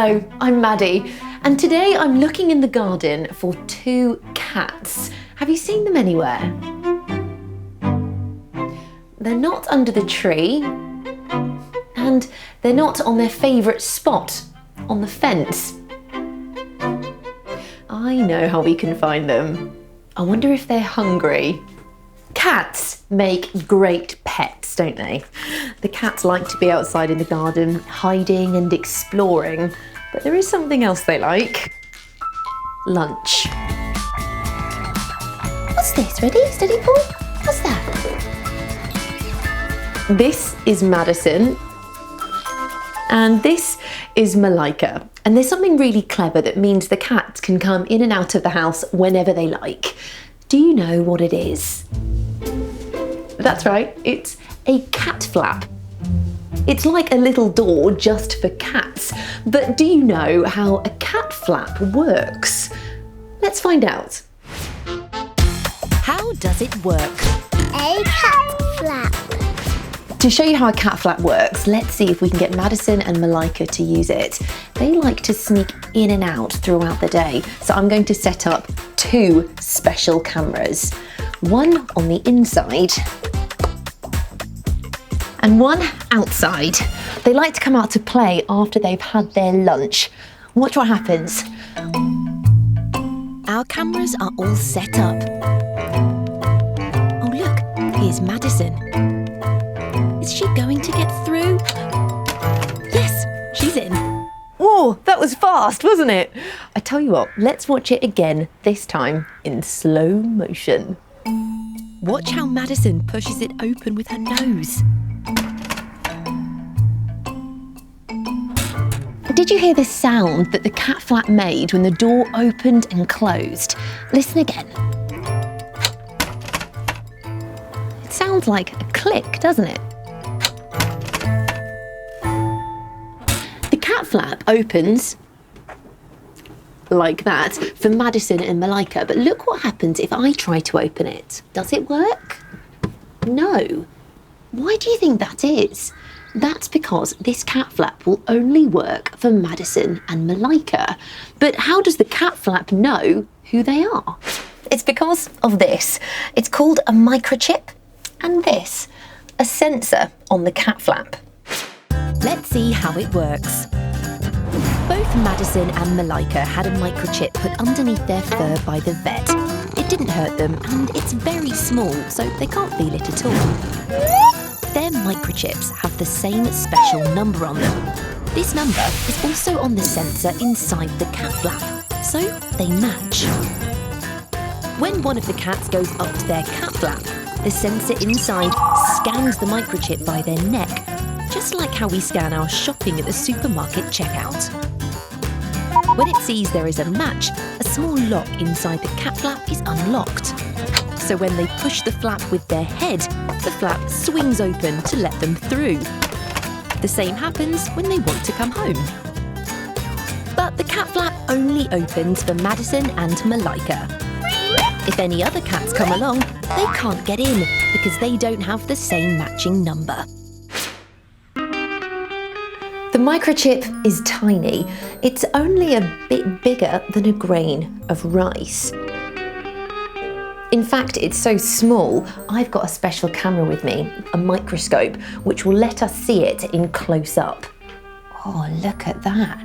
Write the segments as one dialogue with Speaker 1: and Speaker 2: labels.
Speaker 1: Hello, I'm Maddie, and today I'm looking in the garden for two cats. Have you seen them anywhere? They're not under the tree, and they're not on their favourite spot, on the fence. I know how we can find them. I wonder if they're hungry. Cats make great pets, don't they? The cats like to be outside in the garden, hiding and exploring, but there is something else they like. Lunch. What's this? Ready? Steady, Paul? What's that? This is Madison, and this is Malika. And there's something really clever that means the cats can come in and out of the house whenever they like. Do you know what it is? That's right, it's a cat flap. It's like a little door just for cats. But do you know how a cat flap works? Let's find out.
Speaker 2: How does it work?
Speaker 3: A cat flap.
Speaker 1: To show you how a cat flap works, let's see if we can get Madison and Malika to use it. They like to sneak in and out throughout the day, so I'm going to set up two special cameras. One on the inside and one outside. They like to come out to play after they've had their lunch. Watch what happens.
Speaker 2: Our cameras are all set up. Oh look, here's Madison. Is she going to get through? Yes, she's in.
Speaker 1: Whoa, that was fast, wasn't it? I tell you what, let's watch it again, this time in slow motion.
Speaker 2: Watch how Madison pushes it open with her nose.
Speaker 1: Did you hear the sound that the cat flap made when the door opened and closed? Listen again. It sounds like a click, doesn't it? The cat flap opens like that for Madison and Malika, but look what happens if I try to open it. Does it work? No. Why do you think that is? That's because this cat flap will only work for Madison and Malika. But how does the cat flap know who they are? It's because of this. It's called a microchip, and this, a sensor on the cat flap.
Speaker 2: Let's see how it works. Both Madison and Malika had a microchip put underneath their fur by the vet. It didn't hurt them, and it's very small, so they can't feel it at all. Their microchips have the same special number on them. This number is also on the sensor inside the cat flap, so they match. When one of the cats goes up to their cat flap, the sensor inside scans the microchip by their neck, just like how we scan our shopping at the supermarket checkout. When it sees there is a match, a small lock inside the cat flap is unlocked. So when they push the flap with their head, the flap swings open to let them through. The same happens when they want to come home. But the cat flap only opens for Madison and Malika. If any other cats come along, they can't get in because they don't have the same matching number.
Speaker 1: The microchip is tiny. It's only a bit bigger than a grain of rice. In fact, it's so small, I've got a special camera with me, a microscope, which will let us see it in close up. Oh, look at that.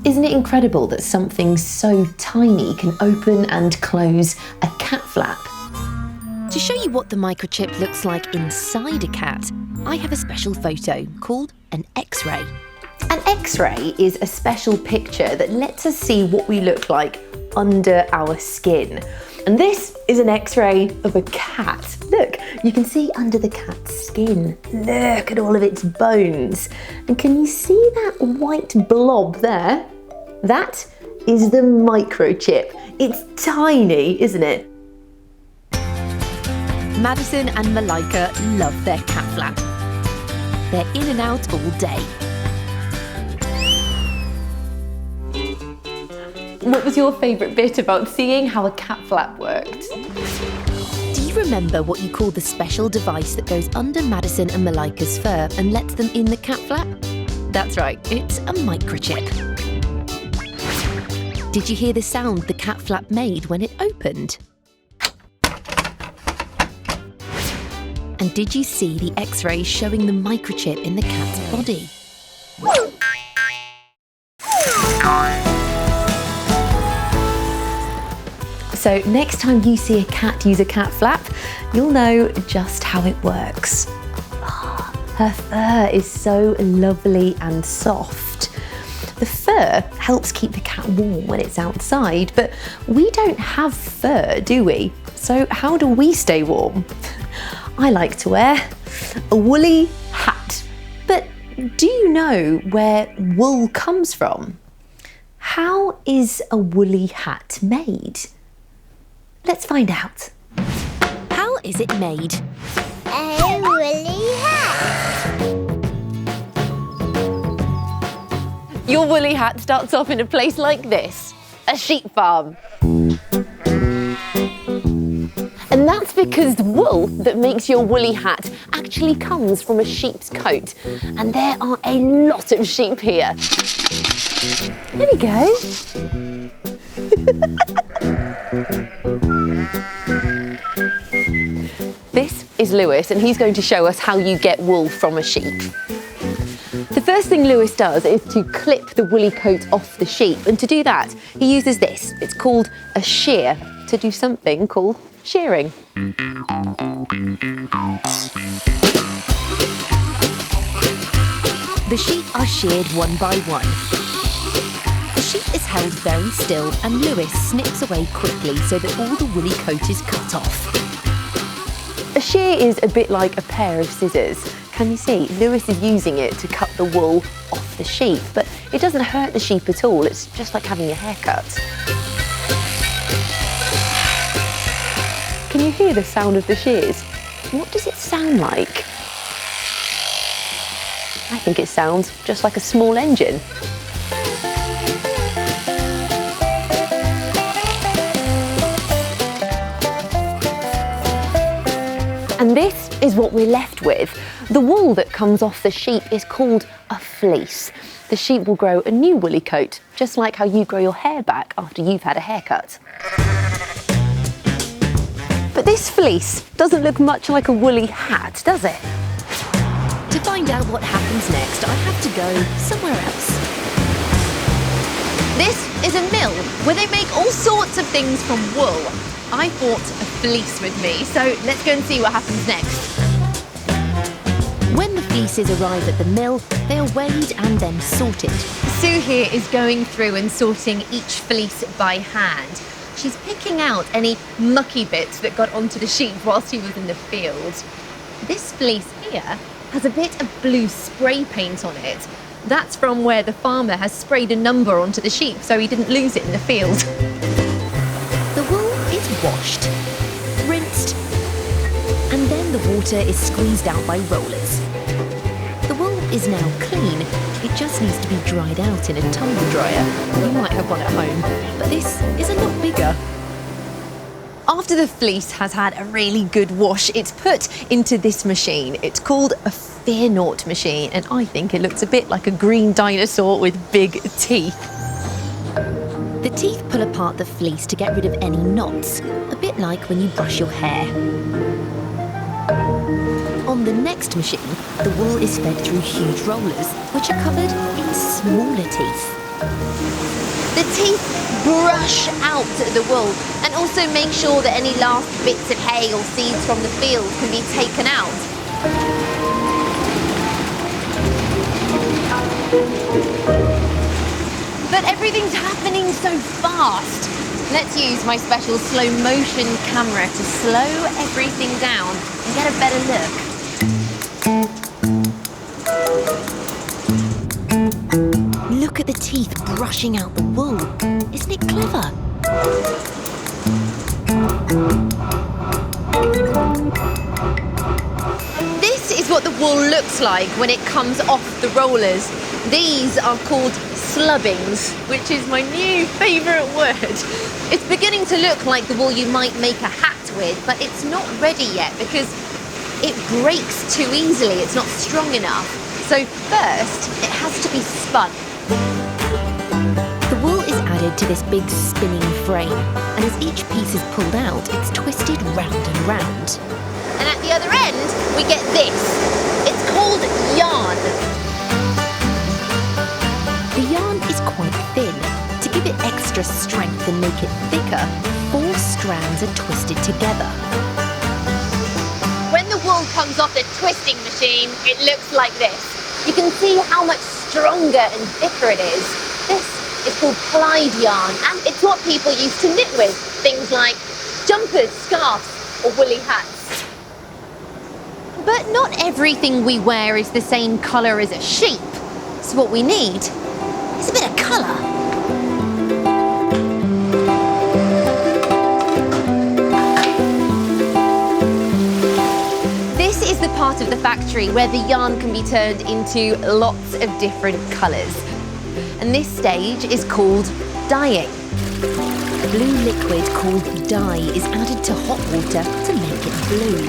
Speaker 1: Isn't it incredible that something so tiny can open and close a cat flap?
Speaker 2: To show you what the microchip looks like inside a cat, I have a special photo called an X-ray.
Speaker 1: An X-ray is a special picture that lets us see what we look like under our skin. And this is an X-ray of a cat. Look, you can see under the cat's skin. Look at all of its bones. And can you see that white blob there? That is the microchip. It's tiny, isn't it?
Speaker 2: Madison and Malika love their cat flap. They're in and out all day.
Speaker 1: What was your favourite bit about seeing how a cat flap worked?
Speaker 2: Do you remember what you call the special device that goes under Madison and Malika's fur and lets them in the cat flap? That's right, it's a microchip. Did you hear the sound the cat flap made when it opened? And did you see the X-rays showing the microchip in the cat's body?
Speaker 1: So next time you see a cat use a cat flap, you'll know just how it works. Her fur is so lovely and soft. The fur helps keep the cat warm when it's outside, but we don't have fur, do we? So how do we stay warm? I like to wear a woolly hat. But do you know where wool comes from? How is a woolly hat made? Let's find out.
Speaker 2: How is it made?
Speaker 3: A woolly hat.
Speaker 1: Your woolly hat starts off in a place like this, a sheep farm. And that's because the wool that makes your woolly hat actually comes from a sheep's coat. And there are a lot of sheep here. There we go. This is Lewis, and he's going to show us how you get wool from a sheep. The first thing Lewis does is to clip the woolly coat off the sheep, and to do that, he uses this. It's called a shear to do something called shearing.
Speaker 2: The sheep are sheared one by one. The sheep is held very still and Lewis snips away quickly so that all the woolly coat is cut off.
Speaker 1: A shear is a bit like a pair of scissors. Can you see? Lewis is using it to cut the wool off the sheep, but it doesn't hurt the sheep at all. It's just like having a haircut. Can you hear the sound of the shears? What does it sound like? I think it sounds just like a small engine. And this is what we're left with. The wool that comes off the sheep is called a fleece. The sheep will grow a new woolly coat, just like how you grow your hair back after you've had a haircut. But this fleece doesn't look much like a woolly hat, does it?
Speaker 2: To find out what happens next, I have to go somewhere else.
Speaker 4: This is a mill where they make all sorts of things from wool. I brought a fleece with me, so let's go and see what happens next.
Speaker 2: When the fleeces arrive at the mill, they are weighed and then sorted.
Speaker 4: Sue here is going through and sorting each fleece by hand. She's picking out any mucky bits that got onto the sheep whilst he was in the field. This fleece here has a bit of blue spray paint on it. That's from where the farmer has sprayed a number onto the sheep so he didn't lose it in the field.
Speaker 2: The wool is washed, rinsed, and then the water is squeezed out by rollers. The wool is now clean. It just needs to be dried out in a tumble dryer. You might have one at home, but this is a lot bigger.
Speaker 4: After the fleece has had a really good wash, it's put into this machine. It's called a Fear Naught machine, and I think it looks a bit like a green dinosaur with big teeth.
Speaker 2: The teeth pull apart the fleece to get rid of any knots, a bit like when you brush your hair. On the next machine, the wool is fed through huge rollers, which are covered in smaller teeth.
Speaker 4: The teeth brush out the wool and also make sure that any last bits of hay or seeds from the field can be taken out. But everything's happening so fast. Let's use my special slow motion camera to slow everything down and get a better look.
Speaker 2: Look at the teeth brushing out the wool. Isn't it clever?
Speaker 4: This is what the wool looks like when it comes off the rollers. These are called slubbings, which is my new favourite word. It's beginning to look like the wool you might make a hat with, but it's not ready yet because it breaks too easily. It's not strong enough. So first, it has to fun.
Speaker 2: The wool is added to this big spinning frame, and as each piece is pulled out, it's twisted round and round.
Speaker 4: And at the other end, we get this. It's called yarn.
Speaker 2: The yarn is quite thin. To give it extra strength and make it thicker, 4 strands are twisted together.
Speaker 4: When the wool comes off the twisting machine, it looks like this. You can see how much stronger and thicker it is. This is called plied yarn, and it's what people used to knit with. Things like jumpers, scarves, or woolly hats. But not everything we wear is the same colour as a sheep. So what we need is a bit of colour. This is the part of the factory where the yarn can be turned into lots of different colours. And this stage is called dyeing.
Speaker 2: Blue liquid called dye is added to hot water to make it blue.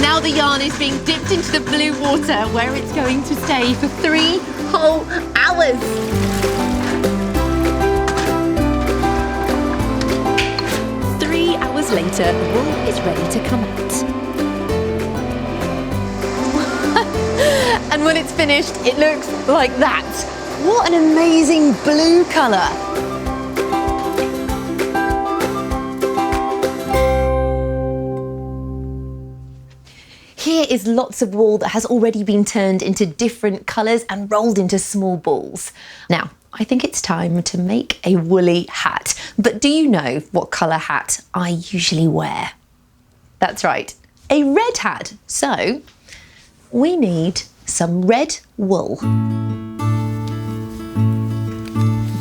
Speaker 4: Now the yarn is being dipped into the blue water where it's going to stay for 3 whole hours.
Speaker 2: Hours later, the wool is ready to come out.
Speaker 4: And when it's finished, it looks like that. What an amazing blue colour. Here is lots of wool that has already been turned into different colours and rolled into small balls. Now, I think it's time to make a woolly hat. But do you know what colour hat I usually wear? That's right, a red hat. So we need some red wool.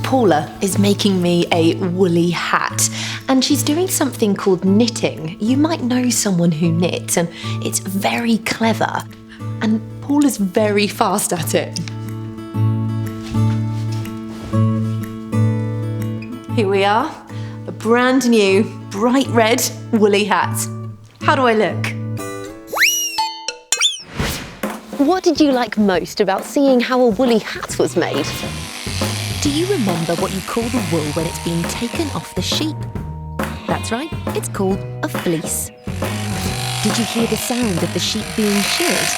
Speaker 4: Paula is making me a woolly hat, and she's doing something called knitting. You might know someone who knits, and it's very clever. And Paula's very fast at it. Here we are, a brand new, bright red woolly hat. How do I look? What did you like most about seeing how a woolly hat was made?
Speaker 2: Do you remember what you call the wool when it's been taken off the sheep? That's right, it's called a fleece. Did you hear the sound of the sheep being sheared?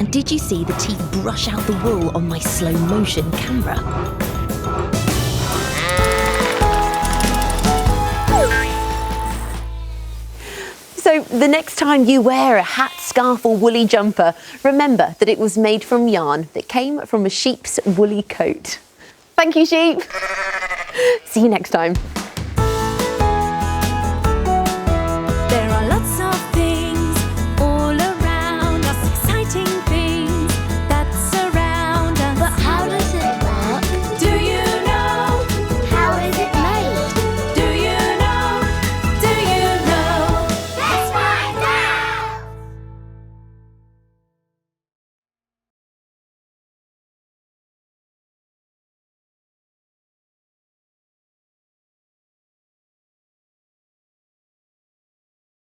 Speaker 2: And did you see the teeth brush out the wool on my slow motion camera?
Speaker 4: So the next time you wear a hat, scarf or woolly jumper, remember that it was made from yarn that came from a sheep's woolly coat. Thank you, sheep. See you next time.